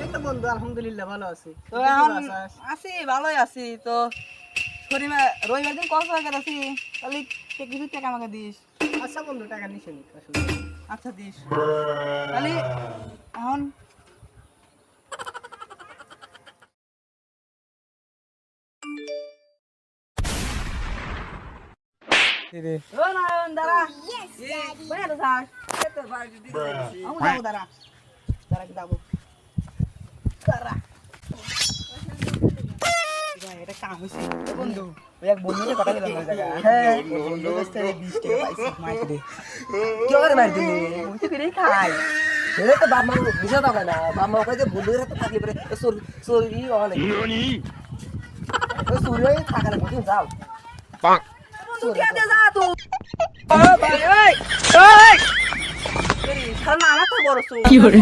এই তো বন্ধু আলহামদুলিল্লাহ ভালো আছি। তো এখন আছি ভালোই আছি তো শনিবার রবিবার দিন কল করে আছি তাহলে কিছু টাকা আমাকে দিস। আচ্ছা বন্ধু টাকা নিছে নি আসলে। আচ্ছা দিস তাহলে এখন ও নারায়ণ দাঁড়া বলে তো থাক আমি যাবো দাঁড়া দাঁড়া যাবো দাঁড়া এটা কাম হয়েছে বন্ধু ওই এক বন্ধুদের কথা দিলাম ওই জায়গায় হ্যাঁ বন্ধু কাছ থেকে 20 টাকা পাইছি মাইক দে কি করে মার দিলি? বলতে পেরেই খাই এরে তো বাপ মা বুঝা দাও না। বাপ মা কই যে বন্ধুদের হাতে থাকলে পরে সরি অনেক। ওই সরি থাকালে বুঝুন যাও। তুই কে দে যা তুই ও ভাই ওই ওই শালা আমার তো বড় কি করে